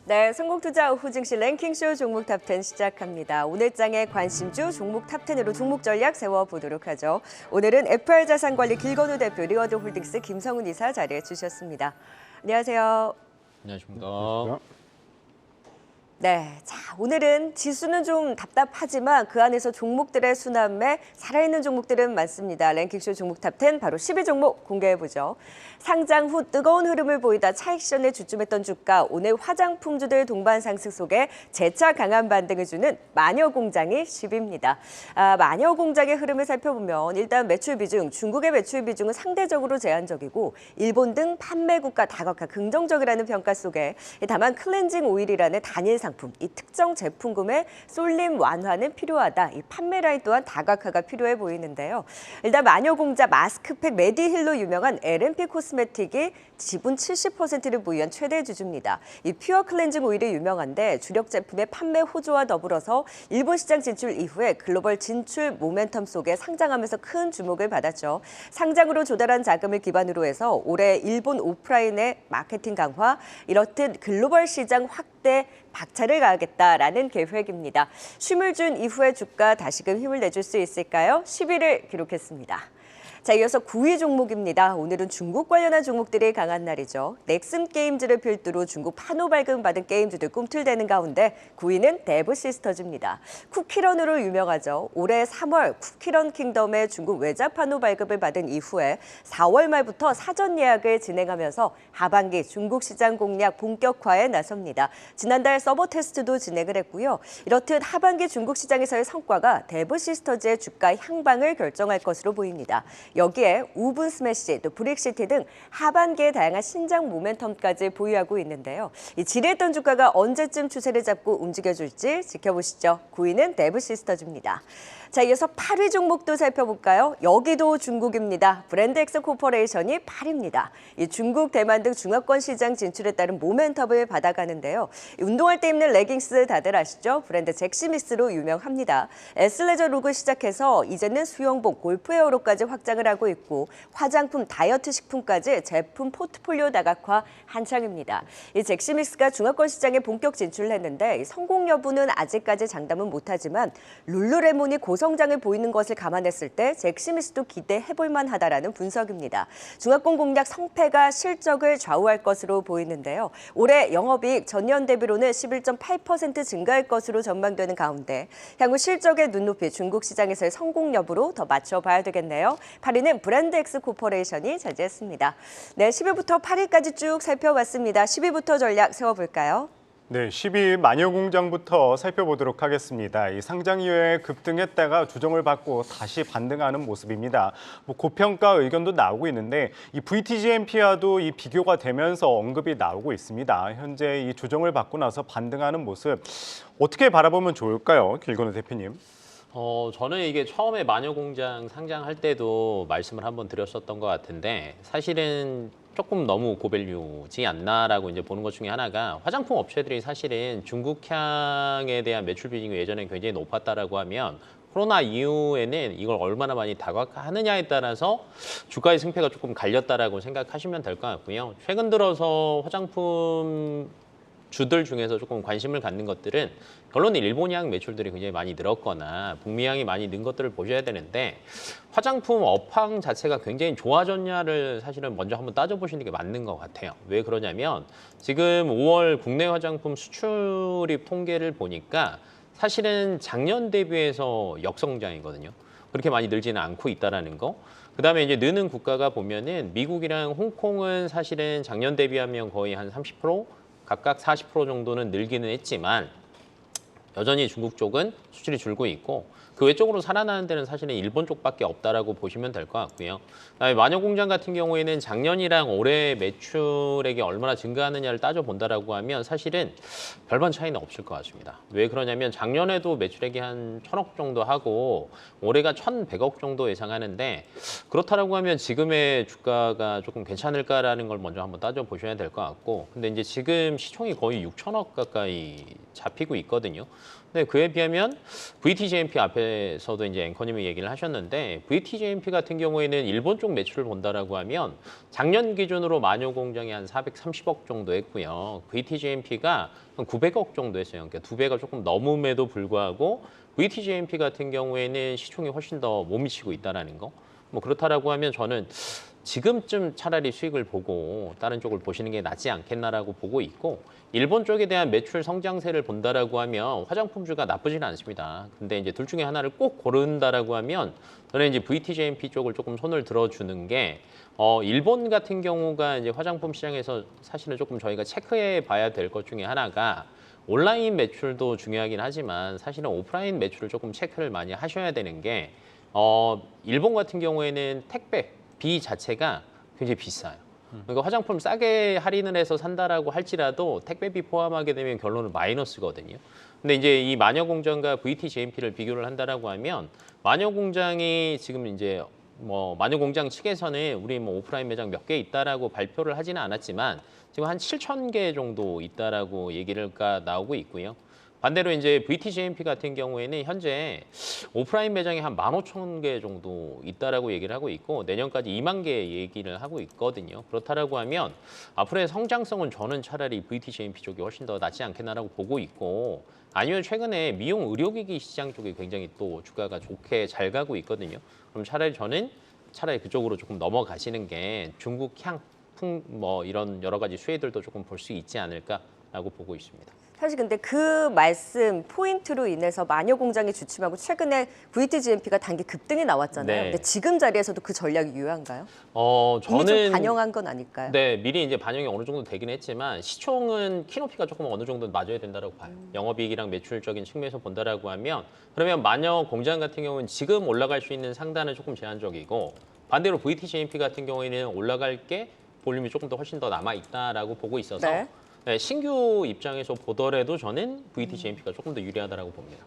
네, 성공투자 오후 증시 랭킹쇼 종목 탑10 시작합니다. 오늘 장의 관심주 종목 탑10으로 종목 전략 세워보도록 하죠. 오늘은 FR자산관리 길건우 대표, 리워드홀딩스 김성훈 이사 자리해 주셨습니다. 안녕하세요. 안녕하십니까. 네, 자 오늘은 지수는 좀 답답하지만 그 안에서 종목들의 순환매 살아있는 종목들은 많습니다. 랭킹쇼 종목 탑10 바로 12종목 공개해보죠. 상장 후 뜨거운 흐름을 보이다 차익실현에 주춤했던 주가, 오늘 화장품주들 동반 상승 속에 재차 강한 반등을 주는 마녀공장이 10위입니다. 마녀공장의 흐름을 살펴보면 일단 매출 비중, 중국의 매출 비중은 상대적으로 제한적이고 일본 등 판매국가 다각화 긍정적이라는 평가 속에 다만 클렌징 오일이라는 단일 상품, 이 특정 제품군의 쏠림 완화는 필요하다. 이 판매 라인 또한 다각화가 필요해 보이는데요. 일단 마녀공장 마스크팩 메디힐로 유명한 LNP 코스메틱이 지분 70%를 보유한 최대 주주입니다. 이 퓨어 클렌징 오일이 유명한데 주력 제품의 판매 호조와 더불어서 일본 시장 진출 이후에 글로벌 진출 모멘텀 속에 상장하면서 큰 주목을 받았죠. 상장으로 조달한 자금을 기반으로 해서 올해 일본 오프라인의 마케팅 강화, 이렇듯 글로벌 시장 확대 박차를 가하겠다라는 계획입니다. 쉼을 준 이후에 주가 다시금 힘을 내줄 수 있을까요? 10위를 기록했습니다. 자, 이어서 9위 종목입니다. 오늘은 중국 관련한 종목들이 강한 날이죠. 넥슨 게임즈를 필두로 중국 판호 발급 받은 게임주들 꿈틀대는 가운데 9위는 데브 시스터즈입니다. 쿠키런으로 유명하죠. 올해 3월 쿠키런 킹덤의 중국 외자 판호 발급을 받은 이후에 4월 말부터 사전 예약을 진행하면서 하반기 중국 시장 공략 본격화에 나섭니다. 지난달 서버 테스트도 진행을 했고요. 이렇듯 하반기 중국 시장에서의 성과가 데브 시스터즈의 주가 향방을 결정할 것으로 보입니다. 여기에 우분 스매시, 또 브릭시티 등 하반기에 다양한 신장 모멘텀까지 보유하고 있는데요. 이 지리했던 주가가 언제쯤 추세를 잡고 움직여줄지 지켜보시죠. 9위는 데브 시스터즈입니다. 자, 이어서 8위 종목도 살펴볼까요? 여기도 중국입니다. 브랜드엑스 코퍼레이션이 8위입니다. 이 중국, 대만 등 중화권 시장 진출에 따른 모멘텀을 받아가는데요. 운동할 때 입는 레깅스 다들 아시죠? 브랜드 잭시미스로 유명합니다. 에슬레저 룩을 시작해서 이제는 수영복, 골프웨어로까지 확장을 하고 있고 화장품, 다이어트 식품까지 제품 포트폴리오 다각화 한창입니다. 이 잭시미스가 중화권 시장에 본격 진출을 했는데 성공 여부는 아직까지 장담은 못하지만 룰루레몬이 고성장을 보이는 것을 감안했을 때 잭시미스도 기대해볼 만하다라는 분석입니다. 중화권 공략 성패가 실적을 좌우할 것으로 보이는데요. 올해 영업이익 전년 대비로는 11.8% 증가할 것으로 전망되는 가운데 향후 실적의 눈높이 중국 시장에서의 성공 여부로 더 맞춰봐야 되겠네요. 8위는 브랜드엑스 코퍼레이션이 차지했습니다. 네, 10위부터 8위까지 쭉 살펴봤습니다. 10위부터 전략 세워볼까요? 네, 10위 마녀공장부터 살펴보도록 하겠습니다. 이 상장 이후에 급등했다가 조정을 받고 다시 반등하는 모습입니다. 고평가 의견도 나오고 있는데 이 VTGMP와도 이 비교가 되면서 언급이 나오고 있습니다. 현재 이 조정을 받고 나서 반등하는 모습 어떻게 바라보면 좋을까요, 길건우 대표님? 저는 이게 처음에 마녀공장 상장할 때도 말씀을 한번 드렸었던 것 같은데 사실은 조금 너무 고밸류지 않나라고 이제 보는 것 중에 하나가 화장품 업체들이 사실은 중국향에 대한 매출 비중이 예전에 굉장히 높았다라고 하면 코로나 이후에는 이걸 얼마나 많이 다각화하느냐에 따라서 주가의 승패가 조금 갈렸다라고 생각하시면 될 것 같고요. 최근 들어서 화장품 주들 중에서 조금 관심을 갖는 것들은 결론은 일본향 매출들이 굉장히 많이 늘었거나 북미향이 많이 는 것들을 보셔야 되는데 화장품 업황 자체가 굉장히 좋아졌냐를 사실은 먼저 한번 따져보시는 게 맞는 것 같아요. 왜 그러냐면 지금 5월 국내 화장품 수출입 통계를 보니까 사실은 작년 대비해서 역성장이거든요. 그렇게 많이 늘지는 않고 있다라는 거. 그다음에 이제 느는 국가가 보면은 미국이랑 홍콩은 사실은 작년 대비하면 거의 한 30%, 각각 40% 정도는 늘기는 했지만 여전히 중국 쪽은 수출이 줄고 있고 그 외쪽으로 살아나는 데는 사실은 일본 쪽밖에 없다라고 보시면 될 것 같고요. 그다음에 마녀공장 같은 경우에는 작년이랑 올해 매출액이 얼마나 증가하느냐를 따져본다라고 하면 사실은 별반 차이는 없을 것 같습니다. 왜 그러냐면 작년에도 매출액이 한 1,000억 정도 하고 올해가 1,100억 정도 예상하는데 그렇다라고 하면 지금의 주가가 조금 괜찮을까라는 걸 먼저 한번 따져보셔야 될 것 같고 근데 이제 지금 시총이 거의 6,000억 가까이 잡히고 있거든요. 근데 그에 비하면 VTGMP 앞에서도 이제 앵커님이 얘기를 하셨는데 VTGMP 같은 경우에는 일본 쪽 매출을 본다라고 하면 작년 기준으로 마녀 공장이 한 430억 정도 했고요. VTGMP가 한 900억 정도 했어요. 그러니까 2배가 조금 넘음에도 불구하고 VTGMP 같은 경우에는 시총이 훨씬 더 못 미치고 있다라는 거. 뭐 그렇다라고 하면 저는 지금쯤 차라리 수익을 보고 다른 쪽을 보시는 게 낫지 않겠나라고 보고 있고 일본 쪽에 대한 매출 성장세를 본다라고 하면 화장품주가 나쁘지는 않습니다. 근데 이제 둘 중에 하나를 꼭 고른다라고 하면 저는 이제 VTJMP 쪽을 조금 손을 들어주는 게 일본 같은 경우가 이제 화장품 시장에서 사실은 조금 저희가 체크해 봐야 될 것 중에 하나가 온라인 매출도 중요하긴 하지만 사실은 오프라인 매출을 조금 체크를 많이 하셔야 되는 게 일본 같은 경우에는 택배비 자체가 굉장히 비싸요. 그러니까 화장품 싸게 할인을 해서 산다라고 할지라도 택배비 포함하게 되면 결론은 마이너스거든요. 근데 이제 이 마녀공장과 VTJMP를 비교를 한다라고 하면 마녀공장이 지금 이제 뭐 마녀공장 측에서는 우리 뭐 오프라인 매장 몇 개 있다라고 발표를 하지는 않았지만 지금 한 7,000개 정도 있다라고 얘기가 나오고 있고요. 반대로 이제 VTJMP 같은 경우에는 현재 오프라인 매장이 한 15,000개 정도 있다라고 얘기를 하고 있고 내년까지 2만 개 얘기를 하고 있거든요. 그렇다라고 하면 앞으로의 성장성은 저는 차라리 VTJMP 쪽이 훨씬 더 낫지 않겠나라고 보고 있고 아니면 최근에 미용 의료기기 시장 쪽이 굉장히 또 주가가 좋게 잘 가고 있거든요. 그럼 저는 차라리 그쪽으로 조금 넘어가시는 게 중국 향, 뭐 이런 여러 가지 수혜들도 조금 볼 수 있지 않을까라고 보고 있습니다. 사실 근데 그 말씀 포인트로 인해서 마녀공장이 주춤하고 최근에 VTGMP가 단기 급등이 나왔잖아요. 네. 근데 지금 자리에서도 그 전략이 유효한가요? 이미 좀 저는 반영한 건 아닐까요? 네, 미리 이제 반영이 어느 정도 되긴 했지만 시총은 키높이가 조금 어느 정도 맞아야 된다고 봐요. 영업이익이랑 매출적인 측면에서 본다라고 하면 그러면 마녀 공장 같은 경우는 지금 올라갈 수 있는 상단은 조금 제한적이고 반대로 VTGMP 같은 경우에는 올라갈 게 볼륨이 조금 더 훨씬 더 남아 있다라고 보고 있어서 네. 네, 신규 입장에서 보더라도 저는 VTGMP가 조금 더 유리하다라고 봅니다.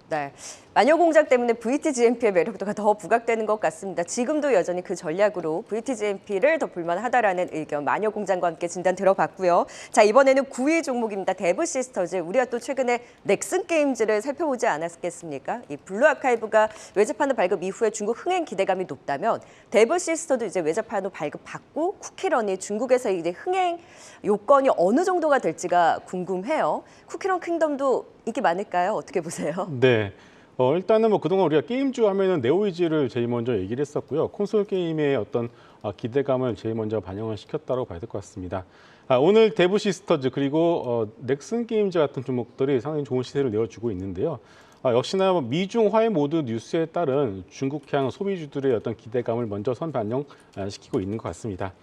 네, 마녀공장 때문에 VTGMP의 매력도가 더 부각되는 것 같습니다. 지금도 여전히 그 전략으로 VTGMP를 더 볼만하다라는 의견 마녀공장과 함께 진단 들어봤고요. 자, 이번에는 9위 종목입니다. 데브시스터즈. 우리가 또 최근에 넥슨게임즈를 살펴보지 않았겠습니까? 이 블루아카이브가 외제판호 발급 이후에 중국 흥행 기대감이 높다면 데브시스터도 이제 외제판호 발급 받고 쿠키런이 중국에서 이제 흥행 요건이 어느 정도가 될지가 궁금해요. 쿠키런 킹덤도 인기 많을까요? 어떻게 보세요? 네. 일단은 뭐 그동안 우리가 게임주 하면은 네오이즈를 제일 먼저 얘기를 했었고요. 콘솔 게임의 어떤 기대감을 제일 먼저 반영을 시켰다고 봐야 될 것 같습니다. 오늘 데브시스터즈 그리고 넥슨 게임즈 같은 종목들이 상당히 좋은 시세를 내어주고 있는데요. 역시나 미중 화해 모드 뉴스에 따른 중국향 소비주들의 어떤 기대감을 먼저 선반영시키고 있는 것 같습니다.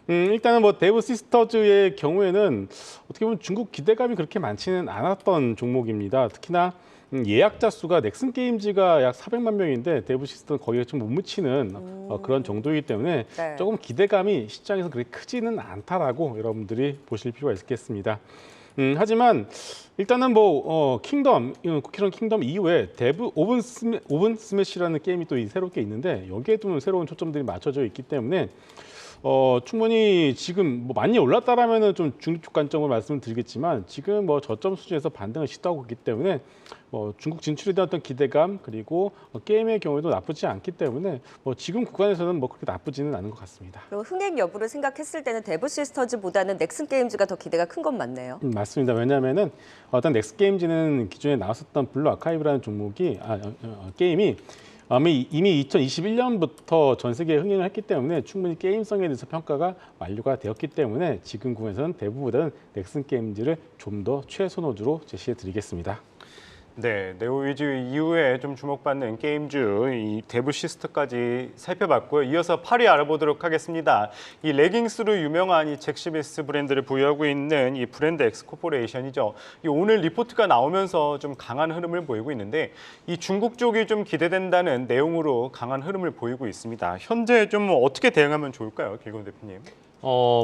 일단은 뭐 데브시스터즈의 경우에는 어떻게 보면 중국 기대감이 그렇게 많지는 않았던 종목입니다. 특히나 예약자 수가 넥슨 게임즈가 약 400만 명인데 데브시스터는 거기에 좀 못 미치는 그런 정도이기 때문에 네. 조금 기대감이 시장에서 그렇게 크지는 않다라고 여러분들이 보실 필요가 있겠습니다. 하지만 일단은 뭐 킹덤, 쿠키런 킹덤 이후에 데브 오븐 스매시라는 게임이 또 새롭게 있는데 여기에도 새로운 초점들이 맞춰져 있기 때문에 충분히 지금 뭐 많이 올랐다라면은 좀 중립적 관점으로 말씀을 드리겠지만 지금 뭐 저점 수준에서 반등을 시도하고 있기 때문에 중국 진출에 대한 어떤 기대감 그리고 게임의 경우에도 나쁘지 않기 때문에 지금 구간에서는 뭐 그렇게 나쁘지는 않은 것 같습니다. 그리고 흥행 여부를 생각했을 때는 데브시스터즈보다는 넥슨게임즈가 더 기대가 큰 건 맞네요. 맞습니다. 왜냐하면은 일단 넥스게임즈는 기존에 나왔었던 블루 아카이브라는 종목이 게임이 이미 2021년부터 전 세계에 흥행을 했기 때문에 충분히 게임성에 대해서 평가가 완료가 되었기 때문에 지금 구간에서는 대부분은 넥슨 게임즈를 좀 더 최선호주로 제시해 드리겠습니다. 네, 네오이즈 이후에 좀 주목받는 게임주 이 데브시스터까지 살펴봤고요. 이어서 8위 알아보도록 하겠습니다. 이 레깅스로 유명한 이 잭스미스 브랜드를 보유하고 있는 이 브랜드 엑스코퍼레이션이죠. 이 오늘 리포트가 나오면서 좀 강한 흐름을 보이고 있는데 이 중국 쪽이 좀 기대된다는 내용으로 강한 흐름을 보이고 있습니다. 현재 좀 어떻게 대응하면 좋을까요, 길건 대표님?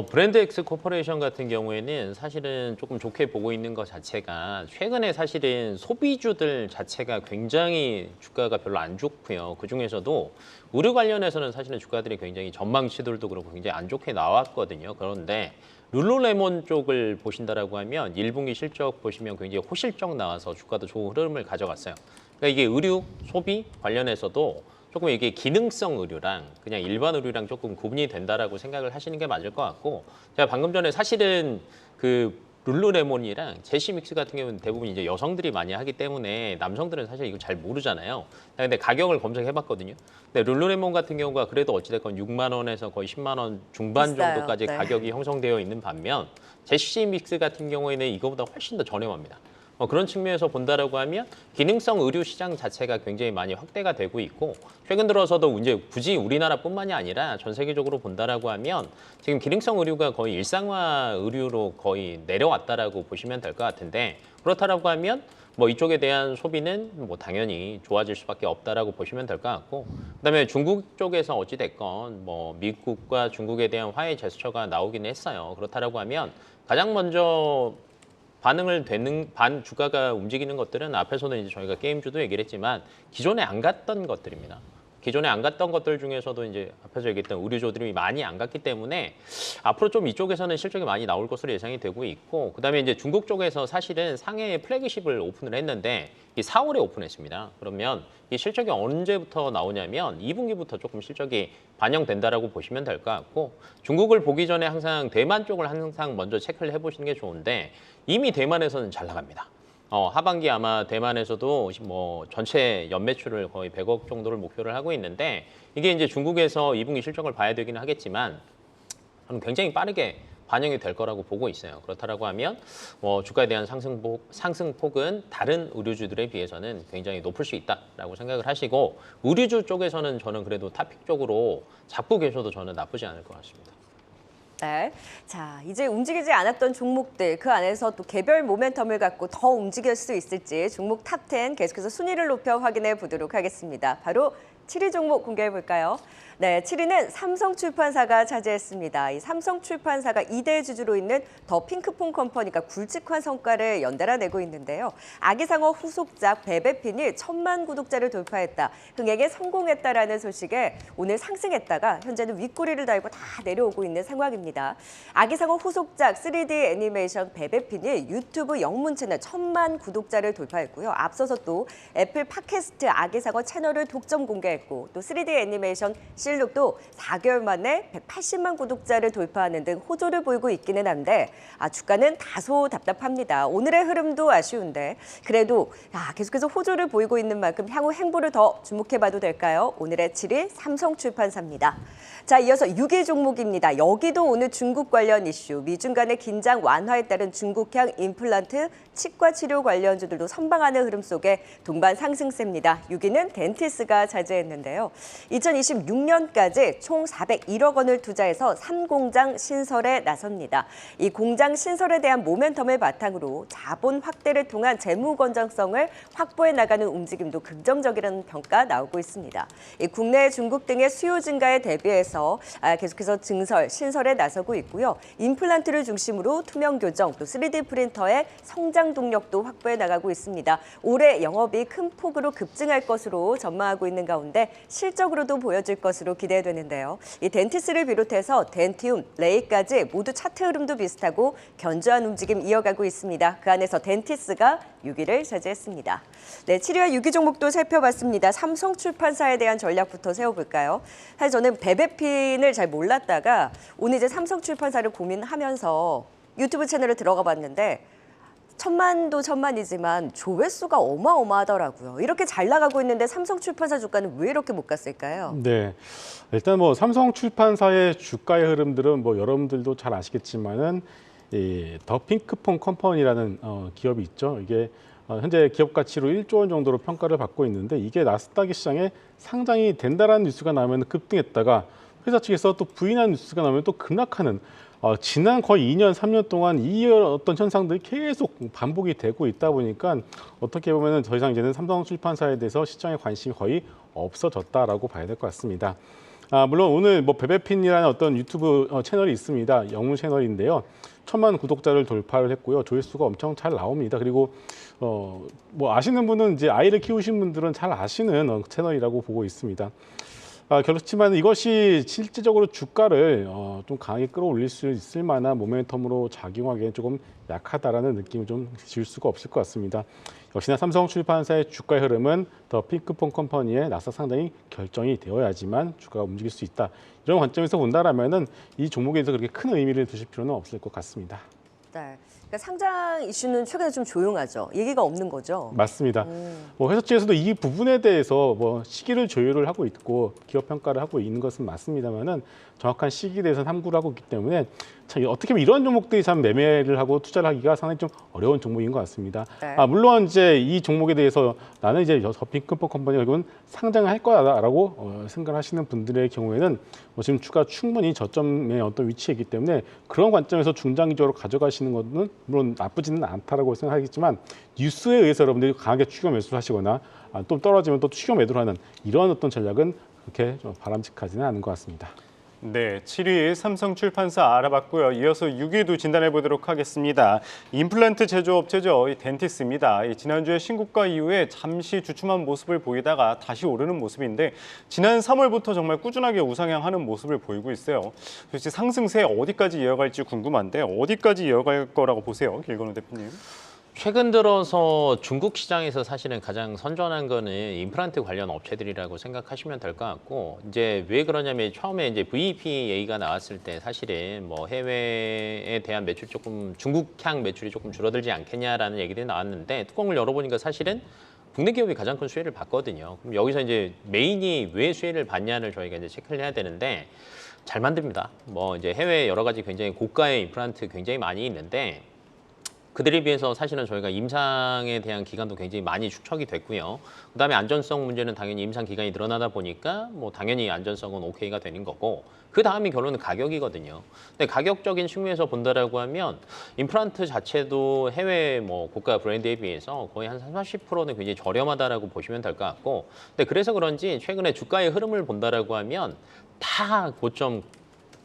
브랜드 엑스 코퍼레이션 같은 경우에는 사실은 조금 좋게 보고 있는 것 자체가 최근에 사실은 소비주들 자체가 굉장히 주가가 별로 안 좋고요. 그중에서도 의류 관련해서는 사실은 주가들이 굉장히 전망치들도 그렇고 굉장히 안 좋게 나왔거든요. 그런데 룰루레몬 쪽을 보신다라고 하면 1분기 실적 보시면 굉장히 호실적 나와서 주가도 좋은 흐름을 가져갔어요. 그러니까 이게 의류, 소비 관련해서도 조금 이게 기능성 의류랑 그냥 일반 의류랑 조금 구분이 된다라고 생각을 하시는 게 맞을 것 같고, 제가 방금 전에 사실은 그 룰루레몬이랑 제시믹스 같은 경우는 대부분 이제 여성들이 많이 하기 때문에 남성들은 사실 이거 잘 모르잖아요. 근데 가격을 검색해봤거든요. 근데 룰루레몬 같은 경우가 그래도 어찌됐건 6만 원에서 거의 10만 원 중반 비싸요. 정도까지 네. 가격이 형성되어 있는 반면 제시믹스 같은 경우에는 이거보다 훨씬 더 저렴합니다. 그런 측면에서 본다라고 하면 기능성 의류 시장 자체가 굉장히 많이 확대가 되고 있고, 최근 들어서도 이제 굳이 우리나라뿐만이 아니라 전 세계적으로 본다라고 하면 지금 기능성 의류가 거의 일상화 의류로 거의 내려왔다라고 보시면 될 것 같은데, 그렇다라고 하면 뭐 이쪽에 대한 소비는 뭐 당연히 좋아질 수밖에 없다라고 보시면 될 것 같고, 그다음에 중국 쪽에서 어찌 됐건 뭐 미국과 중국에 대한 화해 제스처가 나오긴 했어요. 그렇다라고 하면 가장 먼저 반응을 되는 주가가 움직이는 것들은 앞에서는 이제 저희가 게임주도 얘기를 했지만 기존에 안 갔던 것들입니다. 기존에 안 갔던 것들 중에서도 이제 앞에서 얘기했던 의류조들이 많이 안 갔기 때문에 앞으로 좀 이쪽에서는 실적이 많이 나올 것으로 예상이 되고 있고, 그다음에 이제 중국 쪽에서 사실은 상해에 플래그십을 오픈을 했는데 이 4월에 오픈했습니다. 그러면 이 실적이 언제부터 나오냐면 2분기부터 조금 실적이 반영된다라고 보시면 될 것 같고, 중국을 보기 전에 항상 대만 쪽을 항상 먼저 체크를 해보시는 게 좋은데 이미 대만에서는 잘 나갑니다. 하반기 아마 대만에서도 뭐 전체 연매출을 거의 100억 정도를 목표를 하고 있는데, 이게 이제 중국에서 2분기 실적을 봐야 되기는 하겠지만 굉장히 빠르게 반영이 될 거라고 보고 있어요. 그렇다라고 하면 주가에 대한 상승폭은 다른 의류주들에 비해서는 굉장히 높을 수 있다라고 생각을 하시고, 의류주 쪽에서는 저는 그래도 탑픽 쪽으로 잡고 계셔도 저는 나쁘지 않을 것 같습니다. 네. 자, 이제 움직이지 않았던 종목들, 그 안에서 또 개별 모멘텀을 갖고 더 움직일 수 있을지 종목 탑10 계속해서 순위를 높여 확인해 보도록 하겠습니다. 바로 7위 종목 공개해 볼까요? 네, 7위는 삼성출판사가 차지했습니다. 이 삼성출판사가 2대 주주로 있는 더 핑크퐁 컴퍼니가 굵직한 성과를 연달아 내고 있는데요. 아기상어 후속작 베베핀이 1,000만 구독자를 돌파했다, 흥행에 성공했다라는 소식에 오늘 상승했다가 현재는 윗꼬리를 달고 다 내려오고 있는 상황입니다. 아기상어 후속작 3D 애니메이션 베베핀이 유튜브 영문 채널 1,000만 구독자를 돌파했고요. 앞서서 또 애플 팟캐스트 아기상어 채널을 독점 공개했고, 또 3D 애니메이션 실록도 4개월 만에 180만 구독자를 돌파하는 등 호조를 보이고 있기는 한데 주가는 다소 답답합니다. 오늘의 흐름도 아쉬운데 그래도 계속해서 호조를 보이고 있는 만큼 향후 행보를 더 주목해봐도 될까요? 오늘의 7위 삼성출판사입니다. 자, 이어서 6위 종목입니다. 여기도 오늘 중국 관련 이슈, 미중 간의 긴장 완화에 따른 중국향 임플란트 치과 치료 관련주들도 선방하는 흐름 속에 동반 상승세입니다. 6위는 덴티스가 차지했는데요. 2026년까지 총 401억 원을 투자해서 3공장 신설에 나섭니다. 이 공장 신설에 대한 모멘텀을 바탕으로 자본 확대를 통한 재무 건전성을 확보해 나가는 움직임도 긍정적이라는 평가 나오고 있습니다. 이 국내 중국 등의 수요 증가에 대비해서 계속해서 증설, 신설에 나서고 있고요. 임플란트를 중심으로 투명 교정, 또 3D 프린터의 성장 동력도 확보해 나가고 있습니다. 올해 영업이 큰 폭으로 급증할 것으로 전망하고 있는 가운데 실적으로도 보여질 것으로 기대되는데요. 이 덴티스를 비롯해서 덴티움, 레이까지 모두 차트 흐름도 비슷하고 견조한 움직임 이어가고 있습니다. 그 안에서 덴티스가 6위를 차지했습니다. 네, 7위와 6위 종목도 살펴봤습니다. 삼성출판사에 대한 전략부터 세워볼까요? 사실 저는 베베핀을 잘 몰랐다가 오늘 이제 삼성출판사를 고민하면서 유튜브 채널에 들어가 봤는데 1,000만도 1,000만이지만 조회수가 어마어마하더라고요. 이렇게 잘 나가고 있는데 삼성출판사 주가는 왜 이렇게 못 갔을까요? 네, 일단 뭐 삼성출판사의 주가의 흐름들은 뭐 여러분들도 잘 아시겠지만은 더 핑크퐁 컴퍼니라는 기업이 있죠. 이게 현재 기업 가치로 1조 원 정도로 평가를 받고 있는데, 이게 나스닥 시장에 상장이 된다라는 뉴스가 나오면 급등했다가 회사 측에서 또 부인한 뉴스가 나오면 또 급락하는, 지난 거의 2년, 3년 동안 이 어떤 현상들이 계속 반복이 되고 있다 보니까 어떻게 보면 더 이상 이제는 삼성출판사에 대해서 시장의 관심이 거의 없어졌다라고 봐야 될 것 같습니다. 물론 오늘 뭐 베베핀이라는 어떤 유튜브 채널이 있습니다. 영문 채널인데요. 1,000만 구독자를 돌파를 했고요. 조회수가 엄청 잘 나옵니다. 그리고 뭐 아시는 분은 이제 아이를 키우신 분들은 잘 아시는 채널이라고 보고 있습니다. 그렇지만 이것이 실질적으로 주가를 좀 강하게 끌어올릴 수 있을 만한 모멘텀으로 작용하기엔 조금 약하다라는 느낌을 좀 지울 수가 없을 것 같습니다. 역시나 삼성출판사의 주가의 흐름은 더 핑크퐁 컴퍼니의 나스닥 상장이 결정이 되어야지만 주가가 움직일 수 있다. 이런 관점에서 본다라면은 이 종목에 대해서 그렇게 큰 의미를 두실 필요는 없을 것 같습니다. 네. 그러니까 상장 이슈는 최근에 좀 조용하죠. 얘기가 없는 거죠. 맞습니다. 회사 측에서도 이 부분에 대해서 시기를 조율을 하고 있고 기업 평가를 하고 있는 것은 맞습니다만은 정확한 시기에 대해서는 함구를 하고 있기 때문에 참 어떻게 보면 이런 종목들이 참 매매를 하고 투자를 하기가 상당히 좀 어려운 종목인 것 같습니다. 네. 물론 이제 이 종목에 대해서 나는 이제 핑크퐁 컴퍼니가 결국은 상장을 할 거다라고 생각하시는 분들의 경우에는 지금 주가 충분히 저점의 어떤 위치에 있기 때문에 그런 관점에서 중장기적으로 가져가시는 것은 물론 나쁘지는 않다라고 생각하겠지만 뉴스에 의해서 여러분들이 강하게 추격 매수를 하시거나 또 떨어지면 또 추격 매도를 하는 이러한 어떤 전략은 그렇게 좀 바람직하지는 않은 것 같습니다. 네, 7위 삼성출판사 알아봤고요. 이어서 6위도 진단해 보도록 하겠습니다. 임플란트 제조업체죠. 이 덴티스입니다. 지난주에 신고가 이후에 잠시 주춤한 모습을 보이다가 다시 오르는 모습인데 지난 3월부터 정말 꾸준하게 우상향하는 모습을 보이고 있어요. 도대체 상승세 어디까지 이어갈지 궁금한데 어디까지 이어갈 거라고 보세요, 길건우 대표님? 최근 들어서 중국 시장에서 사실은 가장 선전한 거는 임플란트 관련 업체들이라고 생각하시면 될 것 같고, 이제 왜 그러냐면 처음에 이제 VEP 얘기가 나왔을 때 사실은 뭐 해외에 대한 매출 조금 중국향 매출이 조금 줄어들지 않겠냐라는 얘기들이 나왔는데 뚜껑을 열어보니까 사실은 국내 기업이 가장 큰 수혜를 받거든요. 그럼 여기서 이제 메인이 왜 수혜를 받냐를 저희가 이제 체크를 해야 되는데 잘 만듭니다. 뭐 이제 해외 여러 가지 굉장히 고가의 임플란트 굉장히 많이 있는데 그들에 비해서 사실은 저희가 임상에 대한 기간도 굉장히 많이 축적이 됐고요. 그다음에 안전성 문제는 당연히 임상 기간이 늘어나다 보니까 뭐 당연히 안전성은 오케이가 되는 거고 그 다음이 결론은 가격이거든요. 근데 가격적인 측면에서 본다라고 하면 임플란트 자체도 해외 뭐 고가 브랜드에 비해서 거의 한 30~40%는 굉장히 저렴하다라고 보시면 될 것 같고, 근데 그래서 그런지 최근에 주가의 흐름을 본다라고 하면 다 고점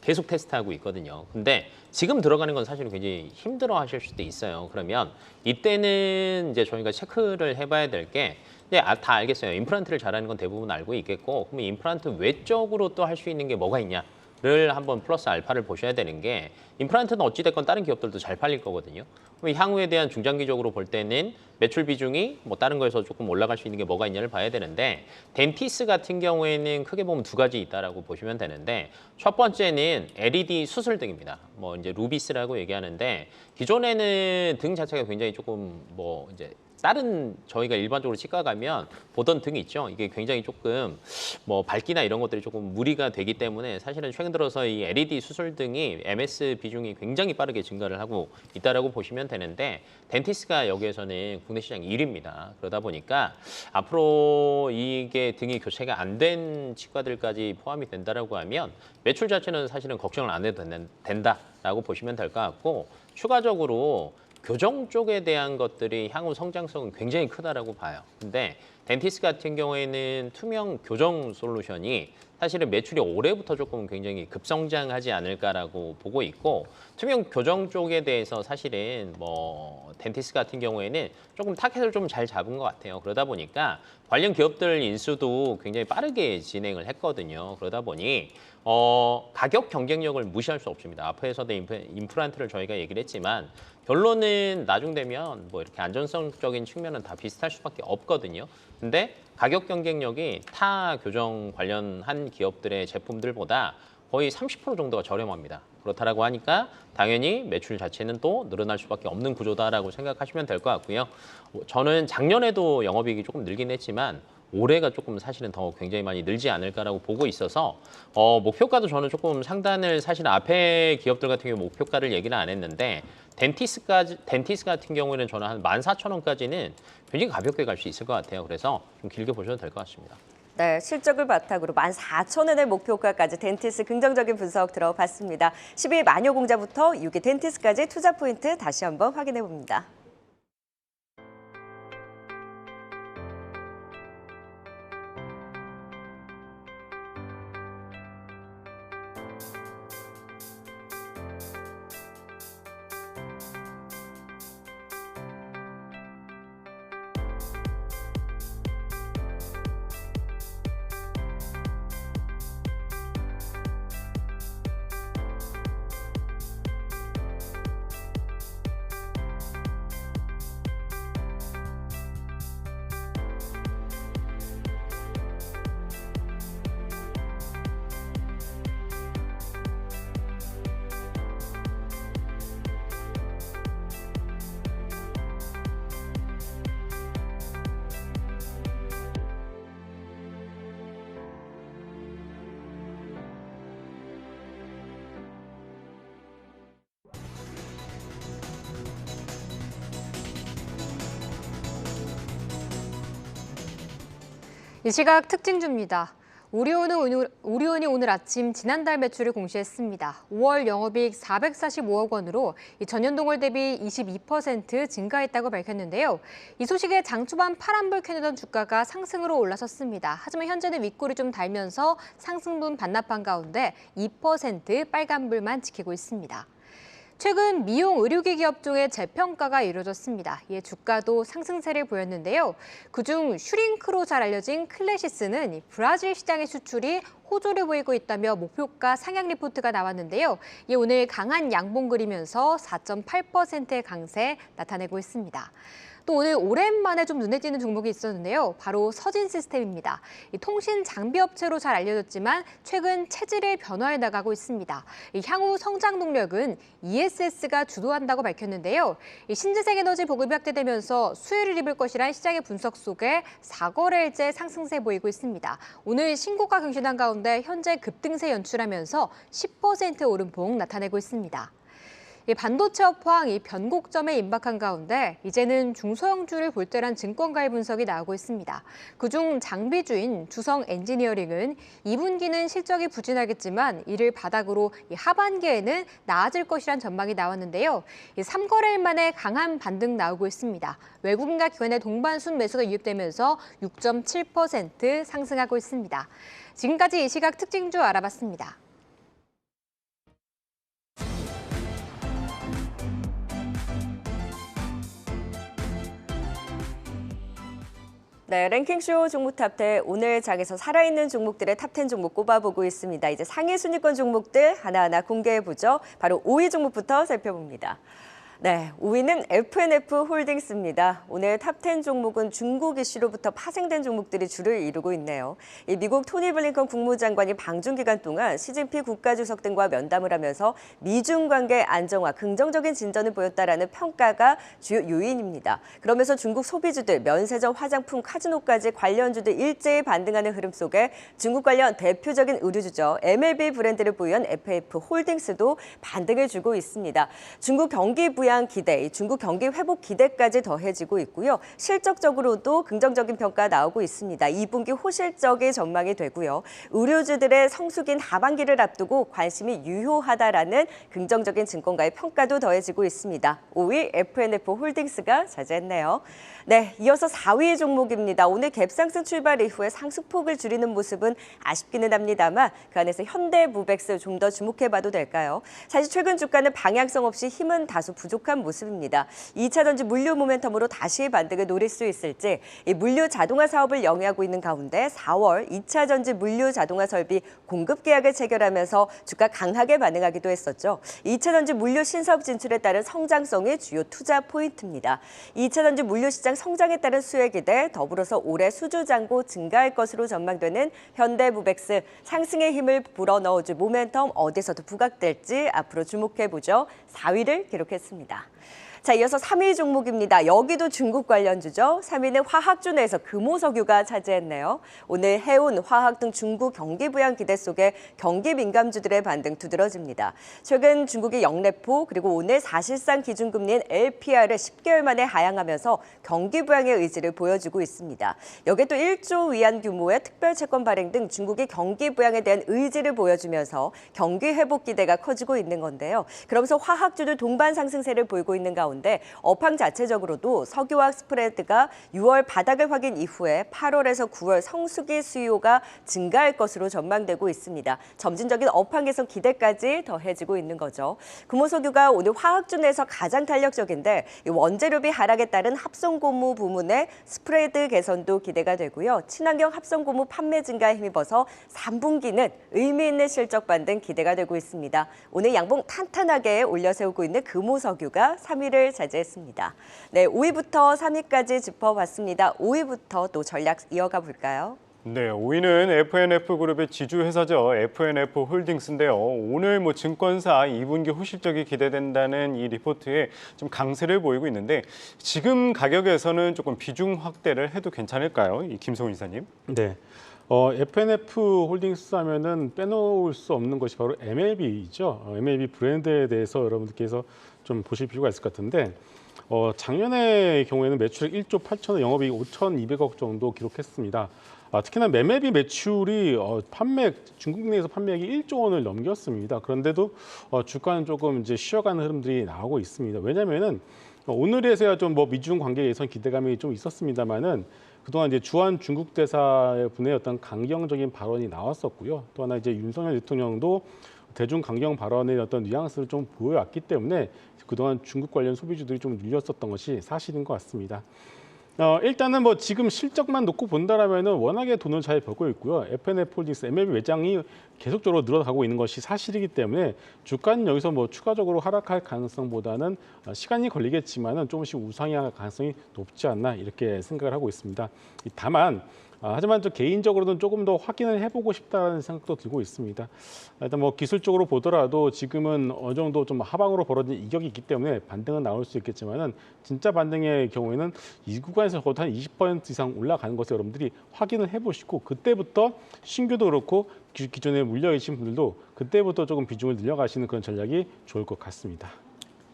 계속 테스트하고 있거든요. 근데 지금 들어가는 건 사실 굉장히 힘들어 하실 수도 있어요. 그러면 이때는 이제 저희가 체크를 해봐야 될 게 다 알겠어요. 임플란트를 잘하는 건 대부분 알고 있겠고, 그럼 임플란트 외적으로 또 할 수 있는 게 뭐가 있냐를 한번 플러스 알파를 보셔야 되는 게, 임플란트는 어찌됐건 다른 기업들도 잘 팔릴 거거든요. 그럼 향후에 대한 중장기적으로 볼 때는 매출 비중이 뭐 다른 거에서 조금 올라갈 수 있는 게 뭐가 있냐를 봐야 되는데, 덴티스 같은 경우에는 크게 보면 두 가지 있다라고 보시면 되는데, 첫 번째는 LED 수술 등입니다. 뭐 이제 루비스라고 얘기하는데, 기존에는 등 자체가 굉장히 조금 뭐 이제 다른 저희가 일반적으로 치과 가면 보던 등이 있죠. 이게 굉장히 조금 뭐 밝기나 이런 것들이 조금 무리가 되기 때문에 사실은 최근 들어서 이 LED 수술 등이 MS 비중이 굉장히 빠르게 증가를 하고 있다라고 보시면 되는데, 덴티스가 여기에서는 국내 시장 1위입니다. 그러다 보니까 앞으로 이게 등이 교체가 안 된 치과들까지 포함이 된다라고 하면 매출 자체는 사실은 걱정을 안 해도 된다라고 보시면 될 것 같고, 추가적으로 교정 쪽에 대한 것들이 향후 성장성은 굉장히 크다라고 봐요. 근데 덴티스 같은 경우에는 투명 교정 솔루션이 사실은 매출이 올해부터 조금 굉장히 급성장하지 않을까라고 보고 있고, 투명 교정 쪽에 대해서 사실은 뭐 덴티스 같은 경우에는 조금 타켓을 좀 잘 잡은 것 같아요. 그러다 보니까 관련 기업들 인수도 굉장히 빠르게 진행을 했거든요. 그러다 보니 가격 경쟁력을 무시할 수 없습니다. 앞에서도 임플란트를 저희가 얘기를 했지만 결론은 나중되면 뭐 이렇게 안전성적인 측면은 다 비슷할 수밖에 없거든요. 근데 가격 경쟁력이 타 교정 관련한 기업들의 제품들보다 거의 30% 정도가 저렴합니다. 그렇다라고 하니까 당연히 매출 자체는 또 늘어날 수밖에 없는 구조다라고 생각하시면 될 것 같고요. 저는 작년에도 영업이익이 조금 늘긴 했지만 올해가 조금 사실은 더 굉장히 많이 늘지 않을까라고 보고 있어서 목표가도 저는 조금 상단을, 사실 앞에 기업들 같은 경우 목표가를 얘기는 안 했는데 덴티스 같은 경우에는 저는 한 14,000원까지는 굉장히 가볍게 갈 수 있을 것 같아요. 그래서 좀 길게 보셔도 될 것 같습니다. 네, 실적을 바탕으로 14,000원의 목표가까지 덴티스 긍정적인 분석 들어봤습니다. 10위 마녀공자부터 6위 덴티스까지 투자 포인트 다시 한번 확인해 봅니다. 이 시각 특징주입니다. 우리온이 오늘 아침 지난달 매출을 공시했습니다. 5월 영업이익 445억 원으로 전년 동월 대비 22% 증가했다고 밝혔는데요. 이 소식에 장 초반 파란불 켜내던 주가가 상승으로 올라섰습니다. 하지만 현재는 윗골이 좀 달면서 상승분 반납한 가운데 2% 빨간불만 지키고 있습니다. 최근 미용 의료기기 업종의 재평가가 이루어졌습니다. 이에 주가도 상승세를 보였는데요. 그중 슈링크로 잘 알려진 클래시스는 브라질 시장의 수출이 호조를 보이고 있다며 목표가 상향 리포트가 나왔는데요. 이에 오늘 강한 양봉 그리면서 4.8%의 강세 나타내고 있습니다. 또 오늘 오랜만에 좀 눈에 띄는 종목이 있었는데요. 바로 서진 시스템입니다. 이 통신 장비 업체로 잘 알려졌지만 최근 체질의 변화에 나가고 있습니다. 향후 성장 동력은 ESS가 주도한다고 밝혔는데요. 신재생 에너지 보급이 확대되면서 수혜를 입을 것이란 시장의 분석 속에 4거래일째 상승세 보이고 있습니다. 오늘 신고가 경신한 가운데 현재 급등세 연출하면서 10% 오름폭 나타내고 있습니다. 반도체 업황이 변곡점에 임박한 가운데 이제는 중소형주를 볼 때란 증권가의 분석이 나오고 있습니다. 그중 장비주인 주성 엔지니어링은 2분기는 실적이 부진하겠지만 이를 바닥으로 하반기에는 나아질 것이란 전망이 나왔는데요. 3거래일 만에 강한 반등 나오고 있습니다. 외국인과 기관의 동반 순매수가 유입되면서 6.7% 상승하고 있습니다. 지금까지 이 시각 특징주 알아봤습니다. 네, 랭킹쇼 종목 탑10 오늘 장에서 살아있는 종목들의 탑10 종목 꼽아보고 있습니다. 이제 상위 순위권 종목들 하나하나 공개해보죠. 바로 5위 종목부터 살펴봅니다. 네, 5위는 FNF 홀딩스입니다. 오늘 탑10 종목은 중국 이슈로부터 파생된 종목들이 주를 이루고 있네요. 이 미국 토니 블링컨 국무장관이 방중 기간 동안 시진핑 국가주석 등과 면담을 하면서 미중 관계 안정화, 긍정적인 진전을 보였다라는 평가가 주요 요인입니다. 그러면서 중국 소비주들, 면세점, 화장품, 카지노까지 관련주들 일제히 반등하는 흐름 속에 중국 관련 대표적인 의류주죠. MLB 브랜드를 보유한 FNF 홀딩스도 반등을 주고 있습니다. 중국 경기 부양 기대, 중국 경기 회복 기대까지 더해지고 있고요. 실적적으로도 긍정적인 평가 나오고 있습니다. 2분기 호실적이 전망이 되고요. 의료주들의 성숙인 하반기를 앞두고 관심이 유효하다라는 긍정적인 증권가의 평가도 더해지고 있습니다. 5위 FNF 홀딩스가 차지했네요. 네, 이어서 4위 종목입니다. 오늘 갭상승 출발 이후에 상승폭을 줄이는 모습은 아쉽기는 합니다만 그 안에서 현대무백스 좀 더 주목해봐도 될까요? 사실 최근 주가는 방향성 없이 힘은 다소 부족한 모습입니다. 2차 전지 물류 모멘텀으로 다시 반등을 노릴 수 있을지 이 물류 자동화 사업을 영위하고 있는 가운데 4월 2차 전지 물류 자동화 설비 공급 계약을 체결하면서 주가 강하게 반응하기도 했었죠. 2차 전지 물류 신사업 진출에 따른 성장성이 주요 투자 포인트입니다. 2차 전지 물류 시장 성장에 따른 수혜 기대, 더불어서 올해 수주 잔고 증가할 것으로 전망되는 현대무백스 상승의 힘을 불어넣어줄 모멘텀 어디서도 부각될지 앞으로 주목해보죠. 4위를 기록했습니다. 자, 이어서 3위 종목입니다. 여기도 중국 관련주죠. 3위는 화학주 내에서 금호석유가 차지했네요. 오늘 해운, 화학 등 중국 경기 부양 기대 속에 경기 민감주들의 반등 두드러집니다. 최근 중국이 영래포 그리고 오늘 사실상 기준금리인 LPR을 10개월 만에 하향하면서 경기 부양의 의지를 보여주고 있습니다. 여기에 또 1조 위안 규모의 특별 채권 발행 등 중국이 경기 부양에 대한 의지를 보여주면서 경기 회복 기대가 커지고 있는 건데요. 그러면서 화학주들 동반 상승세를 보이고 있는 가운데 업황 자체적으로도 석유화학 스프레드가 6월 바닥을 확인 이후에 8월에서 9월 성수기 수요가 증가할 것으로 전망되고 있습니다. 점진적인 업황 개선 기대까지 더해지고 있는 거죠. 금호석유가 오늘 화학주 내에서 가장 탄력적인데 원재료비 하락에 따른 합성고무 부문의 스프레드 개선도 기대가 되고요. 친환경 합성고무 판매 증가에 힘입어서 3분기는 의미 있는 실적 반등 기대가 되고 있습니다. 오늘 양봉 탄탄하게 올려세우고 있는 금호석유가 3위를 차지했습니다. 네, 5위부터 3위까지 짚어봤습니다. 5위부터 또 전략 이어가 볼까요? 네, 5위는 FNF 그룹의 지주회사죠. FNF 홀딩스인데요. 오늘 증권사 2분기 호실적이 기대된다는 이 리포트에 좀 강세를 보이고 있는데 지금 가격에서는 조금 비중 확대를 해도 괜찮을까요? 이 김성훈 이사님. 네. FNF 홀딩스 하면은 빼놓을 수 없는 것이 바로 MLB죠. MLB 브랜드에 대해서 여러분들께서 좀 보실 필요가 있을 것 같은데 작년의 경우에는 매출액 1조 8천억, 영업이익 5,200억 정도 기록했습니다. 특히나 매매비 매출이 중국 내에서 판매액이 1조 원을 넘겼습니다. 그런데도 주가는 조금 이제 쉬어가는 흐름들이 나오고 있습니다. 왜냐하면은 오늘에서야 좀 뭐 미중 관계 예선 기대감이 좀 있었습니다만은 그동안 이제 주한 중국 대사분의 어떤 강경적인 발언이 나왔었고요. 또 하나 이제 윤석열 대통령도 대중 강경 발언의 어떤 뉘앙스를 좀 보여왔기 때문에 그동안 중국 관련 소비주들이 좀 눌렸었던 것이 사실인 것 같습니다. 일단은 뭐 지금 실적만 놓고 본다라면은 워낙에 돈을 잘 벌고 있고요. F&F 홀딩스 MLB 매장이 계속적으로 늘어가고 있는 것이 사실이기 때문에 주가는 여기서 뭐 추가적으로 하락할 가능성보다는 시간이 걸리겠지만은 조금씩 우상향할 가능성이 높지 않나 이렇게 생각을 하고 있습니다. 다만 하지만 저 개인적으로는 조금 더 확인을 해보고 싶다는 생각도 들고 있습니다. 일단 뭐 기술적으로 보더라도 지금은 어느 정도 좀 하방으로 벌어진 이격이 있기 때문에 반등은 나올 수 있겠지만은 진짜 반등의 경우에는 이 구간에서 거의 한 20% 이상 올라가는 것을 여러분들이 확인을 해보시고 그때부터 신규도 그렇고 기존에 물려 계신 분들도 그때부터 조금 비중을 늘려가시는 그런 전략이 좋을 것 같습니다.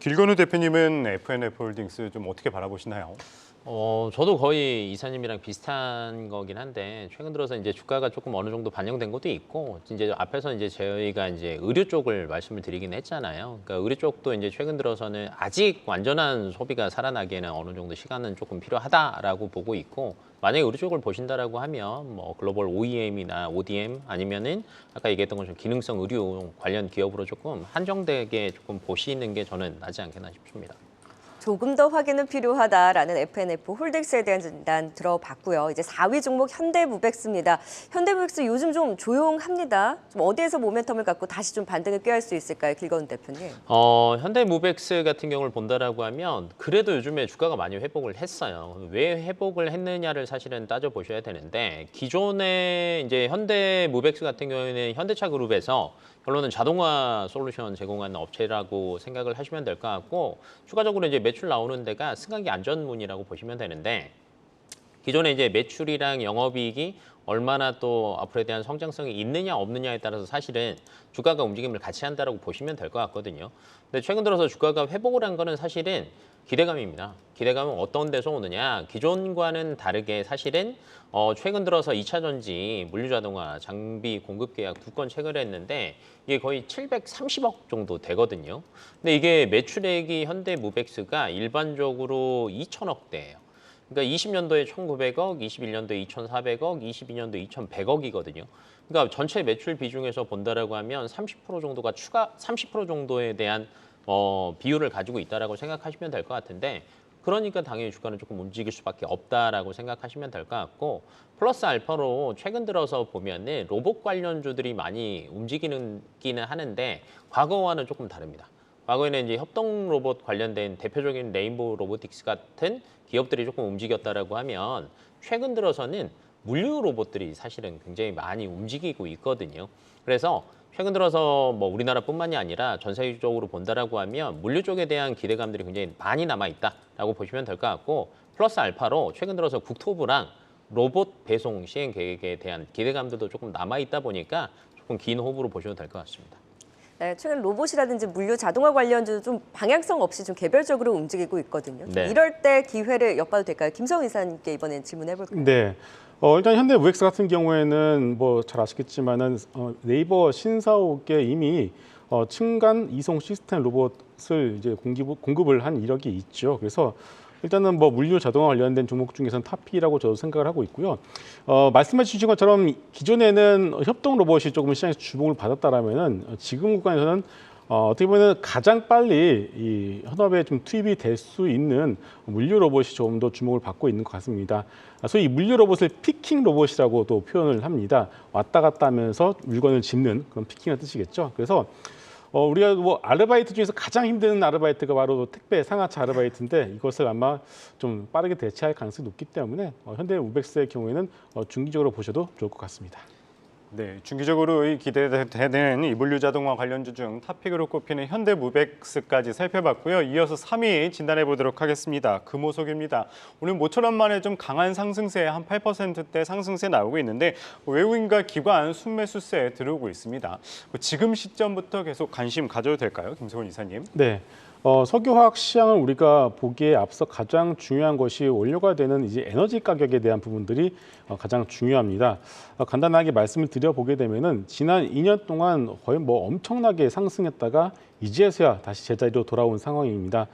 길건우 대표님은 F&F 홀딩스 좀 어떻게 바라보시나요? 저도 거의 이사님이랑 비슷한 거긴 한데 최근 들어서 이제 주가가 조금 어느 정도 반영된 것도 있고 이제 앞에서 이제 저희가 이제 의류 쪽을 말씀을 드리긴 했잖아요. 그러니까 의류 쪽도 이제 최근 들어서는 아직 완전한 소비가 살아나기에는 어느 정도 시간은 조금 필요하다라고 보고 있고 만약에 의류 쪽을 보신다라고 하면 뭐 글로벌 OEM이나 ODM 아니면은 아까 얘기했던 것처럼 기능성 의류 관련 기업으로 조금 한정되게 조금 보시는 게 저는 낫지 않겠나 싶습니다. 조금 더 확인은 필요하다라는 F&F 홀딩스에 대한 진단 들어봤고요. 이제 4위 종목 현대무백스입니다. 현대무백스 요즘 좀 조용합니다. 좀 어디에서 모멘텀을 갖고 다시 좀 반등을 꾀할 수 있을까요, 길건우 대표님? 현대무백스 같은 경우를 본다라고 하면 그래도 요즘에 주가가 많이 회복을 했어요. 왜 회복을 했느냐를 사실은 따져 보셔야 되는데 기존에 이제 현대무백스 같은 경우에는 현대차 그룹에서 결론은 자동화 솔루션 제공하는 업체라고 생각을 하시면 될 것 같고 추가적으로 이제 매출 나오는 데가 승강기 안전문이라고 보시면 되는데 기존에 이제 매출이랑 영업이익이 얼마나 또 앞으로에 대한 성장성이 있느냐 없느냐에 따라서 사실은 주가가 움직임을 같이 한다라고 보시면 될 것 같거든요. 근데 최근 들어서 주가가 회복을 한 거는 사실은 기대감입니다. 기대감은 어떤 데서 오느냐? 기존과는 다르게 사실은 최근 들어서 2차 전지, 물류자동화, 장비 공급 계약 2건 체결했는데 이게 거의 730억 정도 되거든요. 근데 이게 매출액이 현대무백스가 일반적으로 2천억대예요. 그러니까 20년도에 1,900억, 21년도에 2,400억, 22년도에 2,100억이거든요. 그러니까 전체 매출 비중에서 본다라고 하면 30% 정도가 추가 30% 정도에 대한 비율을 가지고 있다라고 생각하시면 될 것 같은데 그러니까 당연히 주가는 조금 움직일 수밖에 없다라고 생각하시면 될 것 같고 플러스 알파로 최근 들어서 보면은 로봇 관련주들이 많이 움직이기는 하는데 과거와는 조금 다릅니다. 과거에는 이제 협동 로봇 관련된 대표적인 레인보우 로보틱스 같은 기업들이 조금 움직였다라고 하면 최근 들어서는 물류 로봇들이 사실은 굉장히 많이 움직이고 있거든요. 그래서 최근 들어서 뭐 우리나라뿐만이 아니라 전 세계적으로 본다라고 하면 물류 쪽에 대한 기대감들이 굉장히 많이 남아 있다라고 보시면 될 것 같고 플러스 알파로 최근 들어서 국토부랑 로봇 배송 시행 계획에 대한 기대감들도 조금 남아 있다 보니까 조금 긴 호흡으로 보셔도 될 것 같습니다. 네, 최근 로봇이라든지 물류 자동화 관련주도 좀 방향성 없이 좀 개별적으로 움직이고 있거든요. 네. 이럴 때 기회를 엿봐도 될까요? 김성희 이사님께 이번엔 질문해 볼까요? 네. 일단 현대무백스 같은 경우에는 뭐 잘 아시겠지만은 네이버 신사옥에 이미 층간 이송 시스템 로봇을 이제 공급을 한 이력이 있죠. 그래서 일단은 뭐 물류 자동화 관련된 종목 중에서는 탑이라고 저도 생각을 하고 있고요. 말씀해 주신 것처럼 기존에는 협동 로봇이 조금 시장에서 주목을 받았다라면은 지금 구간에서는 어떻게 보면 가장 빨리 이 현업에 좀 투입이 될 수 있는 물류 로봇이 조금 더 주목을 받고 있는 것 같습니다. 소위 물류 로봇을 피킹 로봇이라고도 표현을 합니다. 왔다 갔다 하면서 물건을 짚는 그런 피킹의 뜻이겠죠. 그래서 우리가 뭐 아르바이트 중에서 가장 힘든 아르바이트가 바로 택배 상하차 아르바이트인데 이것을 아마 좀 빠르게 대체할 가능성이 높기 때문에 현대무백스의 경우에는 중기적으로 보셔도 좋을 것 같습니다. 네, 중기적으로 기대되는 이 물류 자동화 관련주 중 탑픽으로 꼽히는 현대무백스까지 살펴봤고요. 이어서 3위 진단해 보도록 하겠습니다. 금호석유입니다. 오늘 모처럼 만에 좀 강한 상승세, 한 8%대 상승세 나오고 있는데 외국인과 기관 순매수세 들어오고 있습니다. 지금 시점부터 계속 관심 가져도 될까요, 김성훈 이사님? 네. 석유화학 시장을 우리가 보기에 앞서 가장 중요한 것이 원료가 되는 이제 에너지 가격에 대한 부분들이 가장 중요합니다. 간단하게 말씀을 드려보게 되면은 지난 2년 동안 거의 뭐 엄청나게 상승했다가 이제서야 다시 제자리로 돌아온 상황입니다.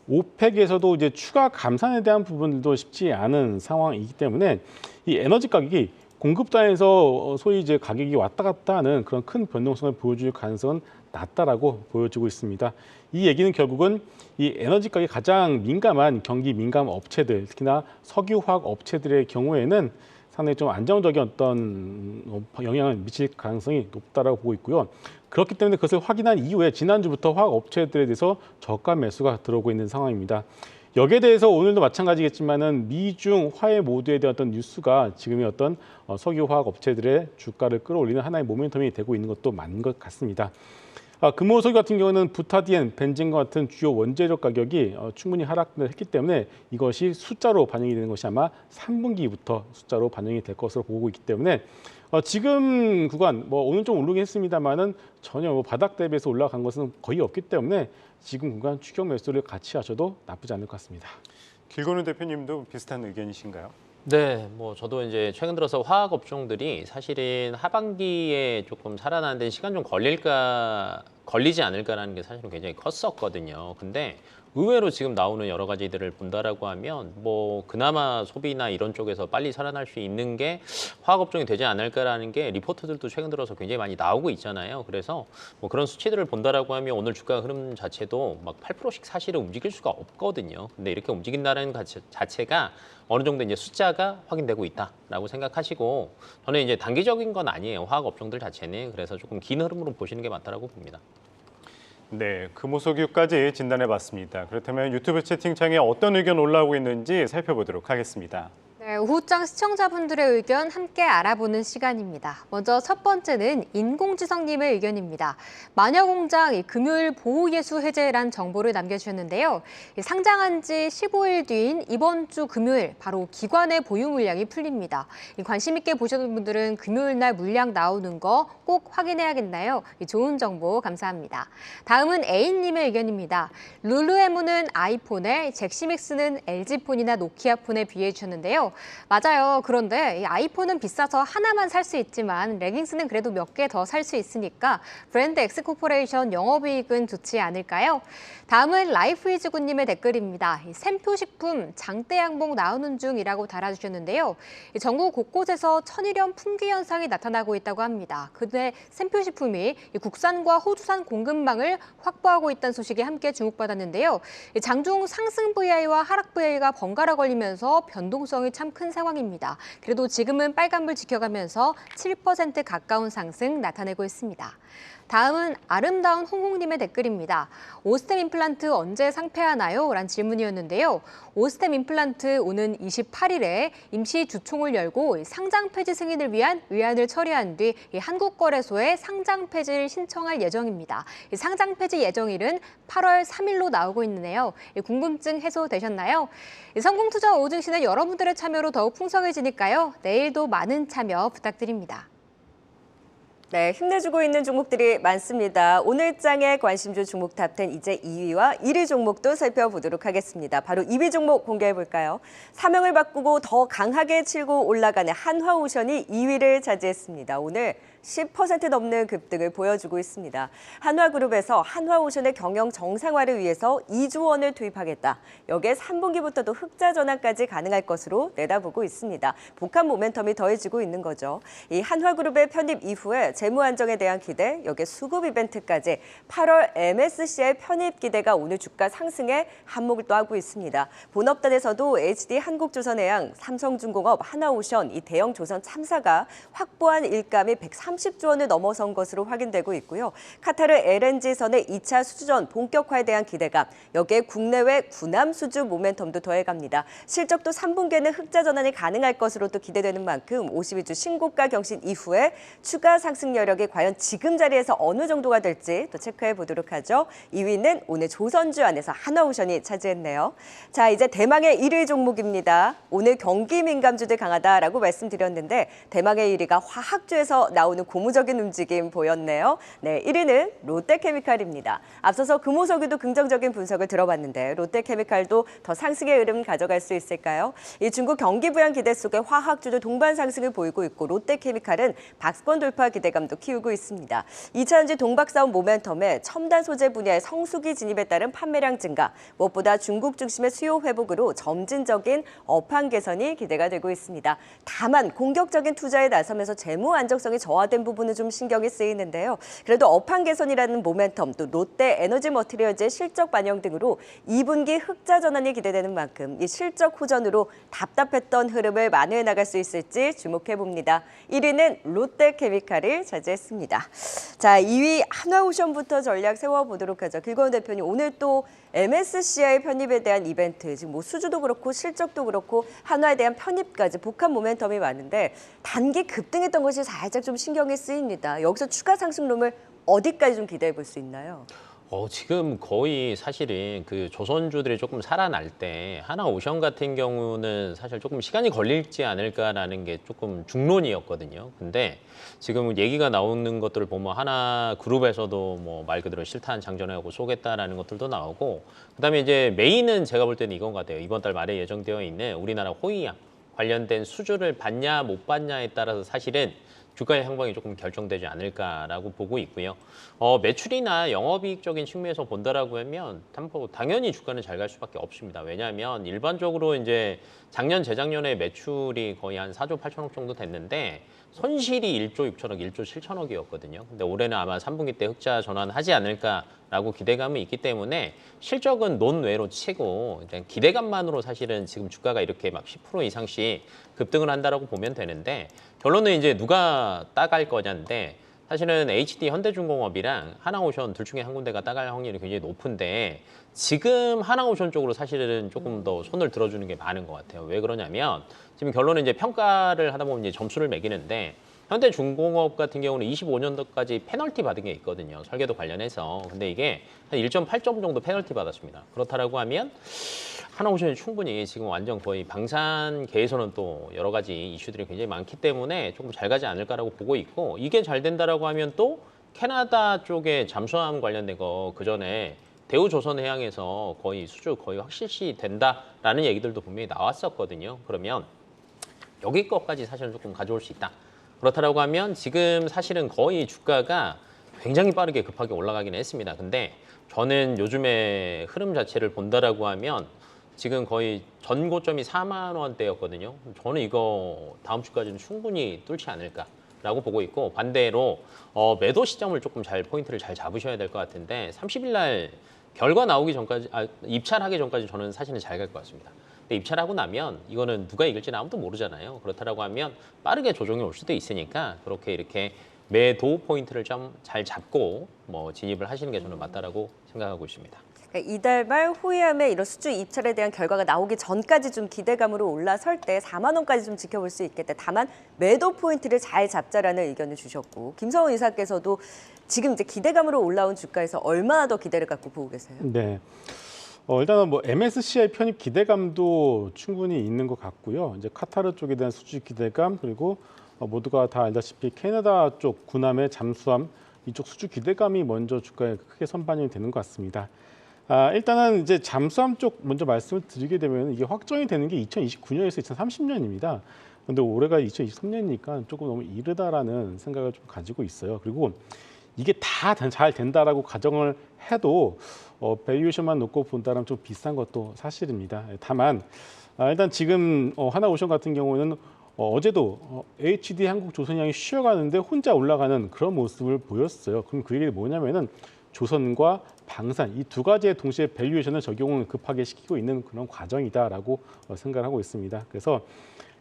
오펙에서도 이제 추가 감산에 대한 부분들도 쉽지 않은 상황이기 때문에 이 에너지 가격이 공급단에서 소위 이제 가격이 왔다 갔다 하는 그런 큰 변동성을 보여줄 가능성은 낮다라고 보여지고 있습니다. 이 얘기는 결국은 이 에너지 가격이 가장 민감한 경기 민감 업체들, 특히나 석유화학 업체들의 경우에는 상당히 좀 안정적인 어떤 영향을 미칠 가능성이 높다라고 보고 있고요. 그렇기 때문에 그것을 확인한 이후에 지난주부터 화학 업체들에 대해서 저가 매수가 들어오고 있는 상황입니다. 여기에 대해서 오늘도 마찬가지겠지만은 미중 화해 모두에 대한 어떤 뉴스가 지금의 어떤 석유화학 업체들의 주가를 끌어올리는 하나의 모멘텀이 되고 있는 것도 맞는 것 같습니다. 금호석유 같은 경우는 부타디엔, 벤젠과 같은 주요 원재료 가격이 충분히 하락을 했기 때문에 이것이 숫자로 반영이 되는 것이 아마 3분기부터 숫자로 반영이 될 것으로 보고 있기 때문에 지금 구간 뭐 오늘 좀 오르긴 했습니다만은 전혀 뭐 바닥 대비해서 올라간 것은 거의 없기 때문에 지금 구간 추격 매수를 같이 하셔도 나쁘지 않을 것 같습니다. 길건우 대표님도 비슷한 의견이신가요? 네, 뭐 저도 이제 최근 들어서 화학 업종들이 사실은 하반기에 조금 살아나는 데 시간 좀 걸리지 않을까라는 게 사실은 굉장히 컸었거든요. 근데 의외로 지금 나오는 여러 가지들을 본다라고 하면 뭐 그나마 소비나 이런 쪽에서 빨리 살아날 수 있는 게 화학 업종이 되지 않을까라는 게 리포트들도 최근 들어서 굉장히 많이 나오고 있잖아요. 그래서 뭐 그런 수치들을 본다라고 하면 오늘 주가 흐름 자체도 막 8%씩 사실은 움직일 수가 없거든요. 근데 이렇게 움직인다는 자체가 어느 정도 이제 숫자가 확인되고 있다라고 생각하시고 저는 이제 단기적인 건 아니에요. 화학 업종들 자체는. 그래서 조금 긴 흐름으로 보시는 게 맞다라고 봅니다. 네, 금호석유까지 진단해봤습니다. 그렇다면 유튜브 채팅창에 어떤 의견 올라오고 있는지 살펴보도록 하겠습니다. 네, 오후장 시청자분들의 의견 함께 알아보는 시간입니다. 먼저 첫 번째는 인공지성님의 의견입니다. 마녀공장 금요일 보호예수 해제란 정보를 남겨주셨는데요. 상장한 지 15일 뒤인 이번 주 금요일 바로 기관의 보유 물량이 풀립니다. 관심 있게 보셨던 분들은 금요일 날 물량 나오는 거 꼭 확인해야겠나요? 좋은 정보 감사합니다. 다음은 A님의 의견입니다. 룰루에모는 아이폰에, 잭시믹스는 LG폰이나 노키아폰에 비해 주셨는데요. 맞아요. 그런데 이 아이폰은 비싸서 하나만 살 수 있지만 레깅스는 그래도 몇 개 더 살 수 있으니까 브랜드 엑스코퍼레이션 영업이익은 좋지 않을까요? 다음은 라이프이즈군님의 댓글입니다. 샘표식품 장대 양봉 나오는 중이라고 달아주셨는데요. 전국 곳곳에서 천일염 품귀 현상이 나타나고 있다고 합니다. 근데 샘표식품이 국산과 호주산 공급망을 확보하고 있다는 소식에 함께 주목받았는데요. 장중 상승 VI와 하락 VI가 번갈아 걸리면서 변동성이 참 큰 상황입니다. 그래도 지금은 빨간불 지켜가면서 7% 가까운 상승 나타내고 있습니다. 다음은 아름다운 홍홍님의 댓글입니다. 오스템 임플란트 언제 상폐하나요? 라는 질문이었는데요. 오스템 임플란트 오는 28일에 임시 주총을 열고 상장 폐지 승인을 위한 의안을 처리한 뒤 한국거래소에 상장 폐지를 신청할 예정입니다. 상장 폐지 예정일은 8월 3일로 나오고 있는데요. 궁금증 해소되셨나요? 성공투자 오증시는 여러분들의 참여로 더욱 풍성해지니까요. 내일도 많은 참여 부탁드립니다. 네, 힘내주고 있는 종목들이 많습니다. 오늘 장의 관심주 종목 탑10 이제 2위와 1위 종목도 살펴보도록 하겠습니다. 바로 2위 종목 공개해 볼까요? 사명을 바꾸고 더 강하게 치고 올라가는 한화오션이 2위를 차지했습니다. 오늘 10% 넘는 급등을 보여주고 있습니다. 한화그룹에서 한화오션의 경영 정상화를 위해서 2조 원을 투입하겠다. 여기에 3분기부터도 흑자 전환까지 가능할 것으로 내다보고 있습니다. 복합 모멘텀이 더해지고 있는 거죠. 이 한화그룹의 편입 이후에 재무 안정에 대한 기대, 여기에 수급 이벤트까지 8월 MSC의 편입 기대가 오늘 주가 상승에 한몫을 또 하고 있습니다. 본업단에서도 HD 한국조선해양, 삼성중공업, 한화오션, 이 대형 조선 3사가 확보한 일감이 130조 원을 넘어선 것으로 확인되고 있고요. 카타르 LNG선의 2차 수주전 본격화에 대한 기대감, 여기에 국내외 군함 수주 모멘텀도 더해갑니다. 실적도 3분기에는 흑자 전환이 가능할 것으로 또 기대되는 만큼 52주 신고가 경신 이후에 추가 상승 상승 여력이 과연 지금 자리에서 어느 정도가 될지 또 체크해 보도록 하죠. 2위는 오늘 조선주 안에서 하나오션이 차지했네요. 자, 이제 대망의 1위 종목입니다. 오늘 경기 민감주들 강하다라고 말씀드렸는데 대망의 1위가 화학주에서 나오는 고무적인 움직임 보였네요. 네, 1위는 롯데케미칼입니다. 앞서서 금호석유도 긍정적인 분석을 들어봤는데 롯데케미칼도 더 상승의 흐름 가져갈 수 있을까요? 이 중국 경기 부양 기대 속에 화학주도 동반 상승을 보이고 있고 롯데케미칼은 박스권 돌파 기대감도 키우고 있습니다. 2차전지 동박사원 모멘텀에 첨단 소재 분야의 성수기 진입에 따른 판매량 증가, 무엇보다 중국 중심의 수요 회복으로 점진적인 업황 개선이 기대가 되고 있습니다. 다만 공격적인 투자에 나서면서 재무 안정성이 저하된 부분은 좀 신경이 쓰이는데요. 그래도 업황 개선이라는 모멘텀, 또 롯데 에너지 머티리얼즈의 실적 반영 등으로 2분기 흑자 전환이 기대되는 만큼 이 실적 호전으로 답답했던 흐름을 만회해 나갈 수 있을지 주목해 봅니다. 1위는 롯데케미칼을 차지했습니다. 자, 2위 하나오션부터 전략 세워보도록 하죠. 길건우 대표님, 오늘 또 MSCI 편입에 대한 이벤트, 지금 뭐 수주도 그렇고 실적도 그렇고 한화에 대한 편입까지 복합 모멘텀이 많은데 단기 급등했던 것이 살짝 좀 신경이 쓰입니다. 여기서 추가 상승룸을 어디까지 좀 기대해 볼 수 있나요? 지금 거의 사실은 그 조선주들이 조금 살아날 때 하나오션 같은 경우는 사실 조금 시간이 걸릴지 않을까라는 게 조금 중론이었거든요. 근데 지금 얘기가 나오는 것들을 보면 하나그룹에서도 뭐 말 그대로 실탄 장전하고 쏘겠다라는 것들도 나오고, 그다음에 이제 메인은 제가 볼 때는 이건 같아요. 이번 달 말에 예정되어 있는 우리나라 호위함 관련된 수주를 받냐 못 받냐에 따라서 사실은 주가의 향방이 조금 결정되지 않을까라고 보고 있고요. 매출이나 영업이익적인 측면에서 본다라고 하면 당연히 주가는 잘 갈 수밖에 없습니다. 왜냐하면 일반적으로 이제 작년 재작년에 매출이 거의 한 4조 8천억 정도 됐는데 손실이 1조 6천억, 1조 7천억이었거든요. 근데 올해는 아마 3분기 때 흑자 전환하지 않을까라고 기대감이 있기 때문에 실적은 논외로 치고 일단 기대감만으로 사실은 지금 주가가 이렇게 막 10% 이상씩 급등을 한다라고 보면 되는데, 결론은 이제 누가 따갈 거냐인데 사실은 HD 현대중공업이랑 하나오션 둘 중에 한 군데가 따갈 확률이 굉장히 높은데 지금 하나오션 쪽으로 사실은 조금 더 손을 들어주는 게 많은 것 같아요. 왜 그러냐면 지금 결론은 이제 평가를 하다 보면 이제 점수를 매기는데 현대중공업 같은 경우는 25년도까지 페널티 받은 게 있거든요. 설계도 관련해서. 근데 이게 한 1.8점 정도 페널티 받았습니다. 그렇다라고 하면 하나오션이 충분히 지금 완전 거의 방산계에서는 또 여러 가지 이슈들이 굉장히 많기 때문에 조금 잘 가지 않을까라고 보고 있고, 이게 잘 된다라고 하면 또 캐나다 쪽에 잠수함 관련된 거 그전에 대우조선해양에서 거의 수주 거의 확실시 된다라는 얘기들도 분명히 나왔었거든요. 그러면 여기 것까지 사실은 조금 가져올 수 있다. 그렇다라고 하면 지금 사실은 거의 주가가 굉장히 빠르게 급하게 올라가긴 했습니다. 근데 저는 요즘에 흐름 자체를 본다라고 하면 지금 거의 전고점이 4만 원대였거든요. 저는 이거 다음 주까지는 충분히 뚫지 않을까라고 보고 있고, 반대로 매도 시점을 조금 잘 포인트를 잘 잡으셔야 될 것 같은데 30일 날 결과 나오기 전까지, 입찰하기 전까지 저는 사실은 잘 갈 것 같습니다. 근데 입찰하고 나면 이거는 누가 이길지는 아무도 모르잖아요. 그렇다라고 하면 빠르게 조정이 올 수도 있으니까 그렇게 이렇게 매도 포인트를 좀 잘 잡고 뭐 진입을 하시는 게 저는 맞다라고 생각하고 있습니다. 이달 말 호위함의 이런 수주 입찰에 대한 결과가 나오기 전까지 좀 기대감으로 올라설 때 4만 원까지 좀 지켜볼 수 있겠다. 다만 매도 포인트를 잘 잡자라는 의견을 주셨고, 김성훈 이사께서도 지금 이제 기대감으로 올라온 주가에서 얼마나 더 기대를 갖고 보고 계세요? 네. 일단은 뭐 MSCI 편입 기대감도 충분히 있는 것 같고요. 이제 카타르 쪽에 대한 수주 기대감, 그리고 모두가 다 알다시피 캐나다 쪽 군함의 잠수함 이쪽 수주 기대감이 먼저 주가에 크게 선반영이 되는 것 같습니다. 일단은 이제 잠수함 쪽 먼저 말씀을 드리게 되면 이게 확정이 되는 게 2029년에서 2030년입니다. 그런데 올해가 2023년이니까 조금 너무 이르다라는 생각을 좀 가지고 있어요. 그리고 이게 다 잘 된다라고 가정을 해도 밸류에이션만 놓고 본다면 좀 비싼 것도 사실입니다. 다만 일단 지금 하나오션 같은 경우는 어제도 HD 한국조선양이 쉬어가는데 혼자 올라가는 그런 모습을 보였어요. 그럼 그 얘기 뭐냐면은 조선과 방산 이 두 가지의 동시에 밸류에이션을 적용을 급하게 시키고 있는 그런 과정이다라고 생각을 하고 있습니다. 그래서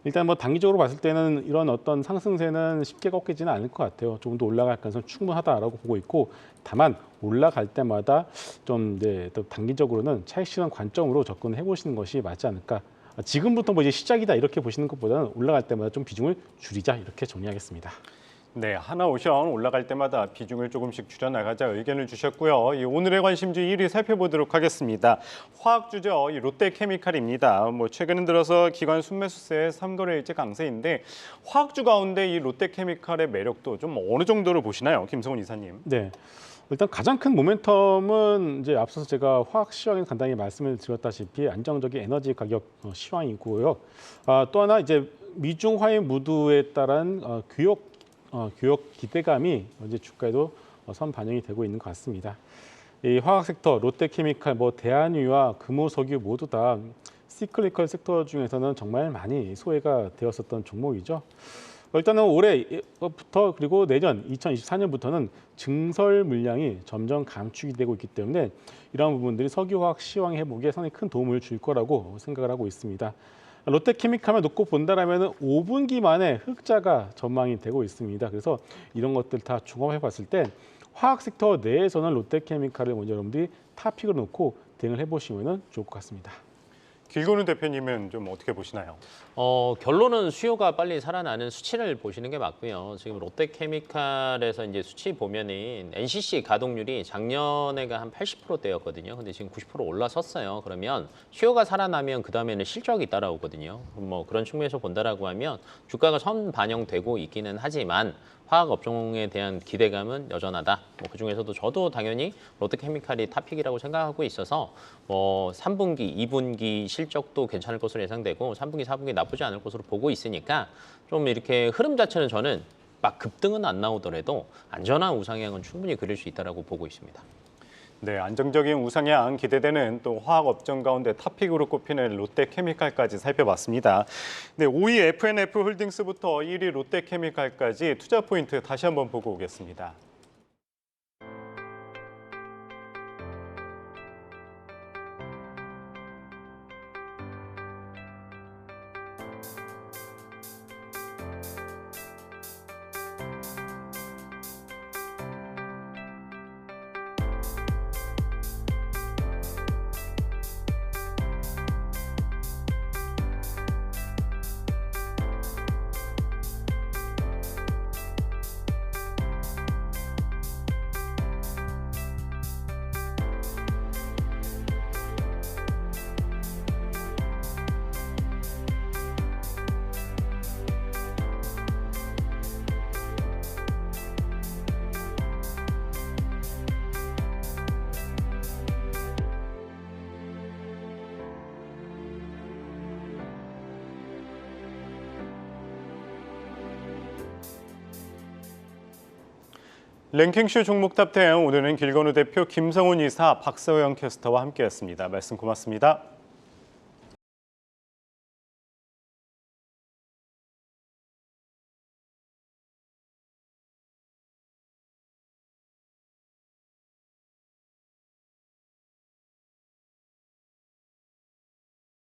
일단 뭐 단기적으로 봤을 때는 이런 어떤 상승세는 쉽게 꺾이지는 않을 것 같아요. 조금 더 올라갈 가능성은 충분하다라고 보고 있고, 다만 올라갈 때마다 좀 또 단기적으로는 차익 실현 관점으로 접근해 보시는 것이 맞지 않을까. 지금부터 뭐 이제 시작이다 이렇게 보시는 것보다는 올라갈 때마다 좀 비중을 줄이자 이렇게 정리하겠습니다. 네, 하나오션 올라갈 때마다 비중을 조금씩 줄여나가자 의견을 주셨고요. 이 오늘의 관심주 1위 살펴보도록 하겠습니다. 화학주죠. 이 롯데케미칼입니다. 최근 들어서 기관 순매수세 3거래일째 강세인데 화학주 가운데 이 롯데케미칼의 매력도 좀 어느 정도로 보시나요, 김성훈 이사님? 네. 일단 가장 큰 모멘텀은 이제 앞서서 제가 화학 시황에 간단히 말씀을 드렸다시피 안정적인 에너지 가격 시황이고요. 또 하나 이제 미중 화해 무드에 따른 교역 기대감이 이제 주가에도 선 반영이 되고 있는 것 같습니다. 이 화학 섹터, 롯데케미칼, 대한유와 금호석유 모두 다 시클리컬 섹터 중에서는 정말 많이 소외가 되었었던 종목이죠. 일단은 올해부터 그리고 내년 2024년부터는 증설 물량이 점점 감축이 되고 있기 때문에 이러한 부분들이 석유화학 시황 회복에 상당히 큰 도움을 줄 거라고 생각을 하고 있습니다. 롯데케미칼만 놓고 본다라면 5분기 만에 흑자가 전망이 되고 있습니다. 그래서 이런 것들 다 종합해 봤을 때 화학 섹터 내에서는 롯데케미칼을 먼저 여러분들이 탑픽으로 놓고 대응을 해보시면 좋을 것 같습니다. 길건우 대표님은 좀 어떻게 보시나요? 결론은 수요가 빨리 살아나는 수치를 보시는 게 맞고요. 지금 롯데케미칼에서 이제 수치 보면은 NCC 가동률이 작년에가 한 80%대였거든요. 근데 지금 90% 올라섰어요. 그러면 수요가 살아나면 그 다음에는 실적이 따라오거든요. 그런 측면에서 본다라고 하면 주가가 선 반영되고 있기는 하지만 화학 업종에 대한 기대감은 여전하다. 그 중에서도 저도 당연히 롯데케미칼이 탑픽이라고 생각하고 있어서 3분기, 2분기 실적도 괜찮을 것으로 예상되고 3분기, 4분기 나쁘지 않을 것으로 보고 있으니까 좀 이렇게 흐름 자체는 저는 막 급등은 안 나오더라도 안전한 우상향은 충분히 그릴 수 있다라고 보고 있습니다. 네, 안정적인 우상향 기대되는 또 화학 업종 가운데 탑픽으로 꼽히는 롯데케미칼까지 살펴봤습니다. 네, 5위 F&F 홀딩스부터 1위 롯데케미칼까지 투자 포인트 다시 한번 보고 오겠습니다. 랭킹쇼 종목 탑10 오늘은 길건우 대표, 김성훈 이사, 박서영 캐스터와 함께했습니다. 말씀 고맙습니다.